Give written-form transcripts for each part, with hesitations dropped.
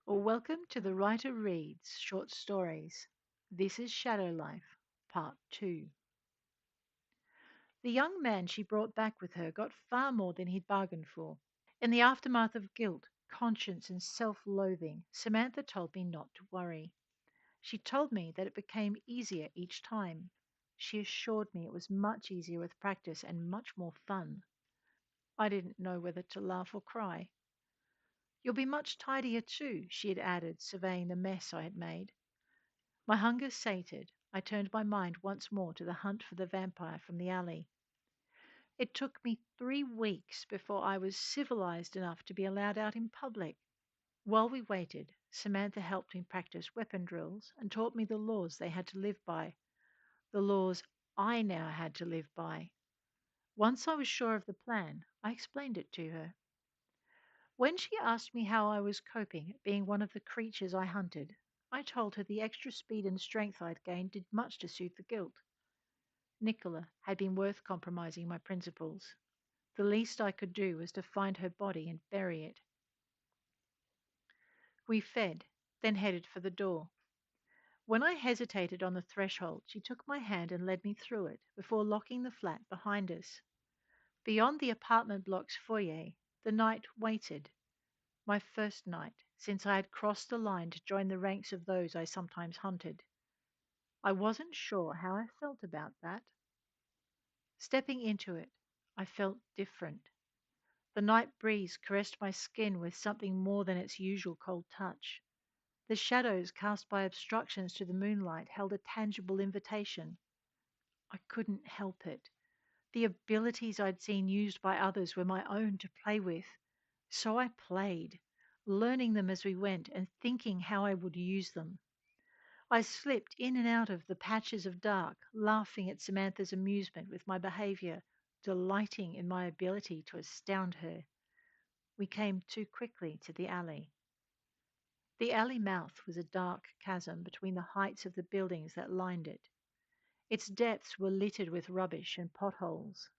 Welcome to the Writer Reads Short Stories. This is Shadow Life, Part 2. The young man she brought back with her got far more than he'd bargained for. In the aftermath of guilt, conscience, and self loathing, Samantha told me not to worry. She told me that it became easier each time. She assured me it was much easier with practice and much more fun. I didn't know whether to laugh or cry. You'll be much tidier too, she had added, surveying the mess I had made. My hunger sated, I turned my mind once more to the hunt for the vampire from the alley. It took me 3 weeks before I was civilized enough to be allowed out in public. While we waited, Samantha helped me practice weapon drills and taught me the laws they had to live by, the laws I now had to live by. Once I was sure of the plan, I explained it to her. When she asked me how I was coping, being one of the creatures I hunted, I told her the extra speed and strength I'd gained did much to soothe the guilt. Nicola had been worth compromising my principles. The least I could do was to find her body and bury it. We fed, then headed for the door. When I hesitated on the threshold, she took my hand and led me through it before locking the flat behind us. Beyond the apartment block's foyer, the night waited. My first night since I had crossed the line to join the ranks of those I sometimes hunted. I wasn't sure how I felt about that. Stepping into it, I felt different. The night breeze caressed my skin with something more than its usual cold touch. The shadows cast by obstructions to the moonlight held a tangible invitation. I couldn't help it. The abilities I'd seen used by others were my own to play with. So I played, learning them as we went and thinking how I would use them. I slipped in and out of the patches of dark, laughing at Samantha's amusement with my behavior, delighting in my ability to astound her. We came too quickly to the alley. The alley mouth was a dark chasm between the heights of the buildings that lined it. Its depths were littered with rubbish and potholes.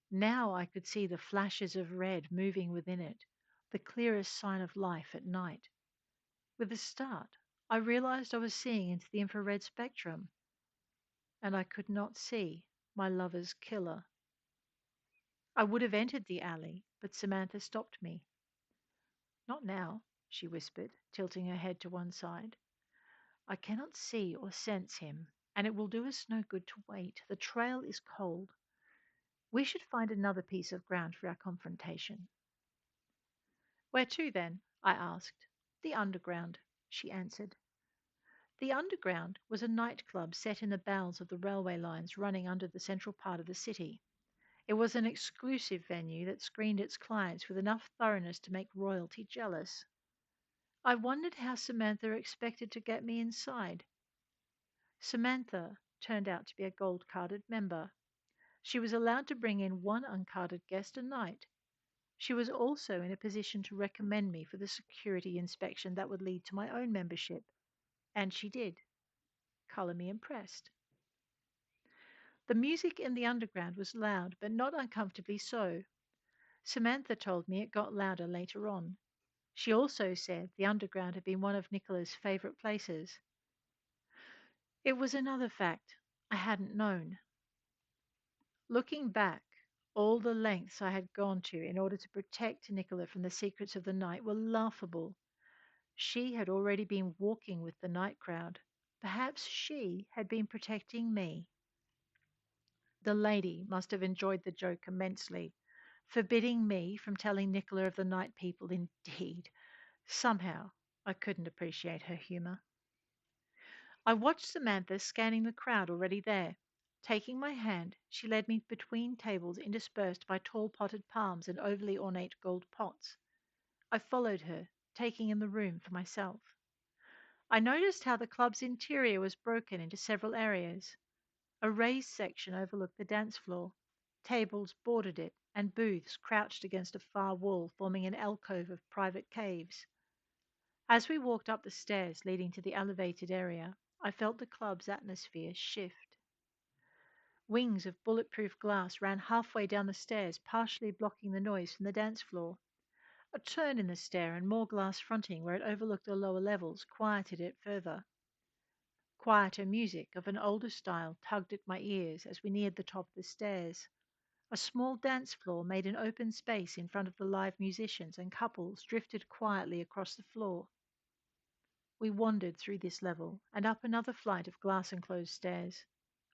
Now I could see the flashes of red moving within it, the clearest sign of life at night. With a start, I realized I was seeing into the infrared spectrum, and I could not see my lover's killer. I would have entered the alley, but Samantha stopped me. Not now, she whispered, tilting her head to one side. I cannot see or sense him, and it will do us no good to wait. The trail is cold. We should find another piece of ground for our confrontation. Where to, then? I asked. The underground, she answered. The underground was a nightclub set in the bowels of the railway lines running under the central part of the city. It was an exclusive venue that screened its clients with enough thoroughness to make royalty jealous. I wondered how Samantha expected to get me inside. Samantha turned out to be a gold carded member. She was allowed to bring in one uncarded guest a night. She was also in a position to recommend me for the security inspection that would lead to my own membership. And she did. Color me impressed. The music in the underground was loud, but not uncomfortably so. Samantha told me it got louder later on. She also said the underground had been one of Nicola's favorite places. It was another fact I hadn't known. Looking back, all the lengths I had gone to in order to protect Nicola from the secrets of the night were laughable. She had already been walking with the night crowd. Perhaps she had been protecting me. The lady must have enjoyed the joke immensely. Forbidding me from telling Nicola of the night people, indeed. Somehow, I couldn't appreciate her humor. I watched Samantha scanning the crowd already there. Taking my hand, she led me between tables interspersed by tall potted palms and overly ornate gold pots. I followed her, taking in the room for myself. I noticed how the club's interior was broken into several areas. A raised section overlooked the dance floor. Tables bordered it, and booths crouched against a far wall, forming an alcove of private caves. As we walked up the stairs leading to the elevated area, I felt the club's atmosphere shift. Wings of bulletproof glass ran halfway down the stairs, partially blocking the noise from the dance floor. A turn in the stair and more glass fronting where it overlooked the lower levels quieted it further. Quieter music of an older style tugged at my ears as we neared the top of the stairs. A small dance floor made an open space in front of the live musicians, and couples drifted quietly across the floor. We wandered through this level and up another flight of glass enclosed stairs.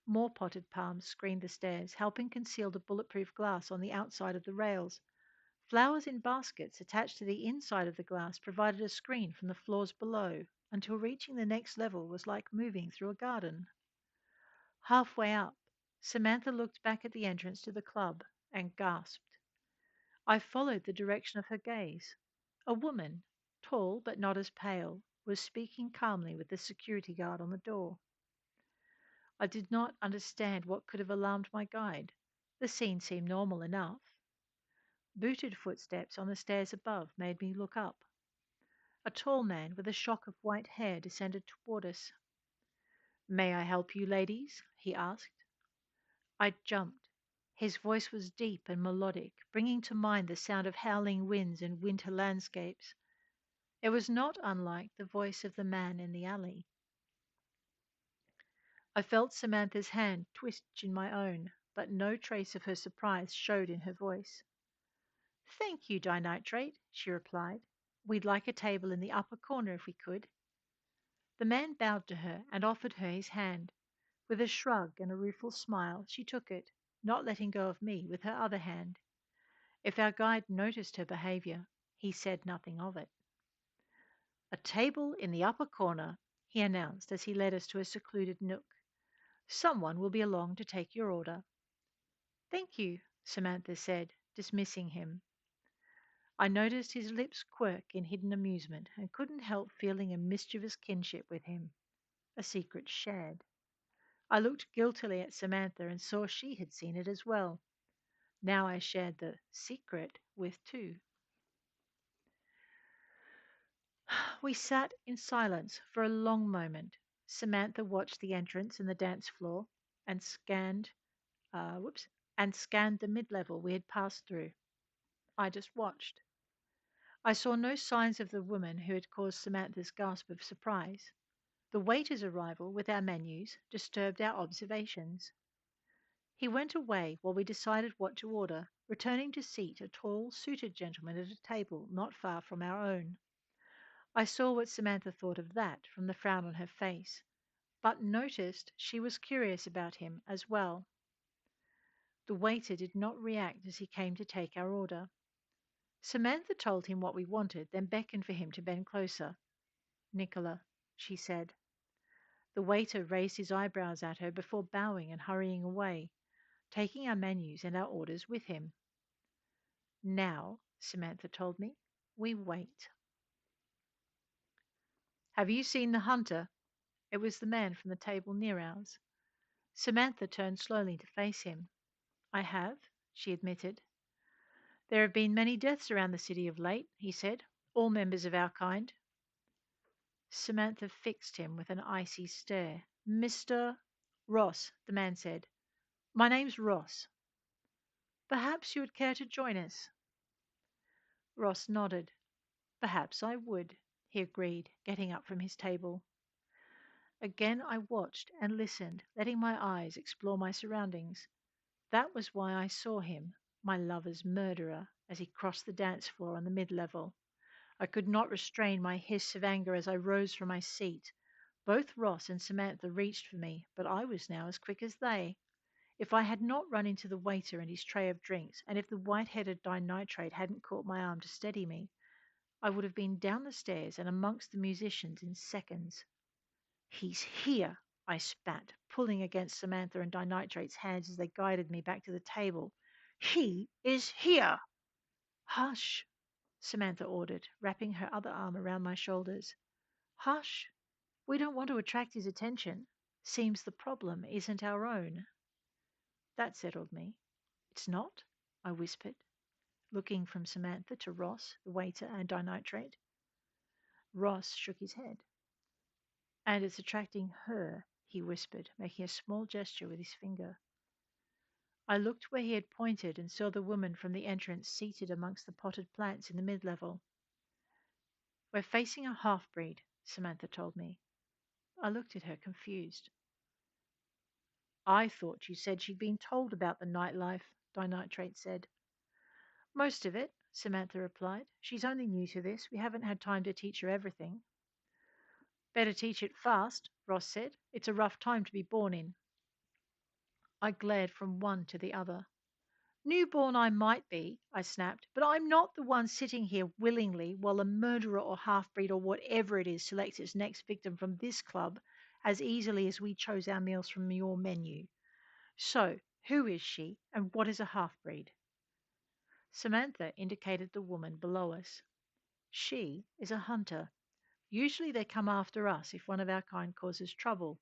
More potted palms screened the stairs, helping conceal the bulletproof glass on the outside of the rails. Flowers in baskets attached to the inside of the glass provided a screen from the floors below, until reaching the next level was like moving through a garden. Halfway up, Samantha looked back at the entrance to the club and gasped. I followed the direction of her gaze. A woman, tall but not as pale, was speaking calmly with the security guard on the door. I did not understand what could have alarmed my guide. The scene seemed normal enough. Booted footsteps on the stairs above made me look up. A tall man with a shock of white hair descended toward us. "May I help you, ladies?" he asked. I jumped. His voice was deep and melodic, bringing to mind the sound of howling winds and winter landscapes. It was not unlike the voice of the man in the alley. I felt Samantha's hand twitch in my own, but no trace of her surprise showed in her voice. "Thank you, Dinitrate," she replied. "We'd like a table in the upper corner if we could." The man bowed to her and offered her his hand. With a shrug and a rueful smile, she took it, not letting go of me with her other hand. If our guide noticed her behavior, he said nothing of it. "A table in the upper corner," he announced as he led us to a secluded nook. "Someone will be along to take your order." "Thank you," Samantha said, dismissing him. I noticed his lips quirk in hidden amusement and couldn't help feeling a mischievous kinship with him, a secret shared. I looked guiltily at Samantha and saw she had seen it as well. Now I shared the secret with two. We sat in silence for a long moment. Samantha watched the entrance and the dance floor and whoops, and scanned the mid-level we had passed through. I just watched. I saw no signs of the woman who had caused Samantha's gasp of surprise. The waiter's arrival with our menus disturbed our observations. He went away while we decided what to order, returning to seat a tall, suited gentleman at a table not far from our own. I saw what Samantha thought of that from the frown on her face, but noticed she was curious about him as well. The waiter did not react as he came to take our order. Samantha told him what we wanted, then beckoned for him to bend closer. "Nicola," she said. The waiter raised his eyebrows at her before bowing and hurrying away, taking our menus and our orders with him. "Now," Samantha told me, "we wait." "Have you seen the hunter?" It was the man from the table near ours. Samantha turned slowly to face him. "I have," she admitted. "There have been many deaths around the city of late," he said, "all members of our kind." Samantha fixed him with an icy stare. "Mr. Ross," the man said. "My name's Ross. Perhaps you would care to join us?" Ross nodded. "Perhaps I would," he agreed, getting up from his table. Again I watched and listened, letting my eyes explore my surroundings. That was why I saw him, my lover's murderer, as he crossed the dance floor on the mid-level. I could not restrain my hiss of anger as I rose from my seat. Both Ross and Samantha reached for me, but I was now as quick as they. If I had not run into the waiter and his tray of drinks, and if the white-headed dinitrate hadn't caught my arm to steady me, I would have been down the stairs and amongst the musicians in seconds. "He's here," I spat, pulling against Samantha and Dinitrate's hands as they guided me back to the table. "He is here!" "Hush!" Samantha ordered, wrapping her other arm around my shoulders. "Hush! We don't want to attract his attention. Seems the problem isn't our own." That settled me. "It's not?" I whispered, looking from Samantha to Ross, the waiter, and Dinitrate. Ross shook his head. "And it's attracting her," he whispered, making a small gesture with his finger. I looked where he had pointed and saw the woman from the entrance seated amongst the potted plants in the mid-level. We're facing a half-breed, Samantha told me. I looked at her, confused. I thought you said she'd been told about the nightlife, Dinitrate said. Most of it, Samantha replied. She's only new to this. We haven't had time to teach her everything. Better teach it fast, Ross said. It's a rough time to be born in. I glared from one to the other. Newborn I might be, I snapped, but I'm not the one sitting here willingly while a murderer or half-breed or whatever it is selects its next victim from this club as easily as we chose our meals from your menu. So, who is she, and what is a half-breed? Samantha indicated the woman below us. She is a hunter. Usually they come after us if one of our kind causes trouble,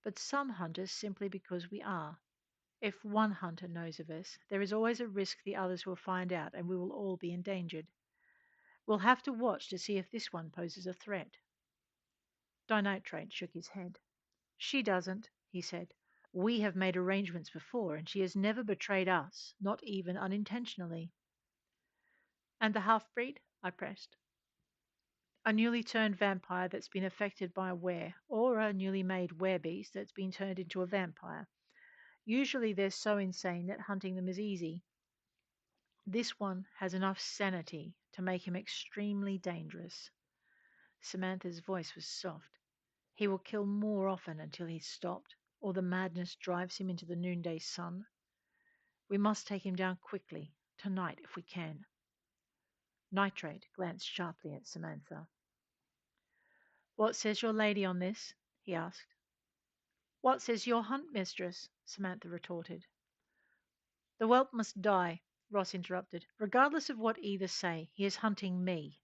but some hunters simply because we are. If one hunter knows of us, there is always a risk the others will find out and we will all be endangered. We'll have to watch to see if this one poses a threat. Dinitrate shook his head. She doesn't, he said. We have made arrangements before, and she has never betrayed us, not even unintentionally. And the half-breed? I pressed. A newly turned vampire that's been affected by a were, or a newly made werebeast that's been turned into a vampire. Usually they're so insane that hunting them is easy. This one has enough sanity to make him extremely dangerous. Samantha's voice was soft. He will kill more often until he's stopped, or the madness drives him into the noonday sun. We must take him down quickly, tonight if we can. Nitrate glanced sharply at Samantha. What says your lady on this? He asked. What says your hunt mistress? Samantha retorted. The whelp must die, Ross interrupted. Regardless of what either say, he is hunting me.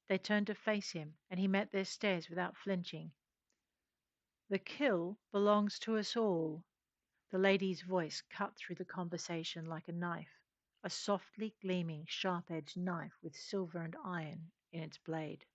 They turned to face him, and he met their stares without flinching. The kill belongs to us all. The lady's voice cut through the conversation like a knife, a softly gleaming, sharp-edged knife with silver and iron in its blade.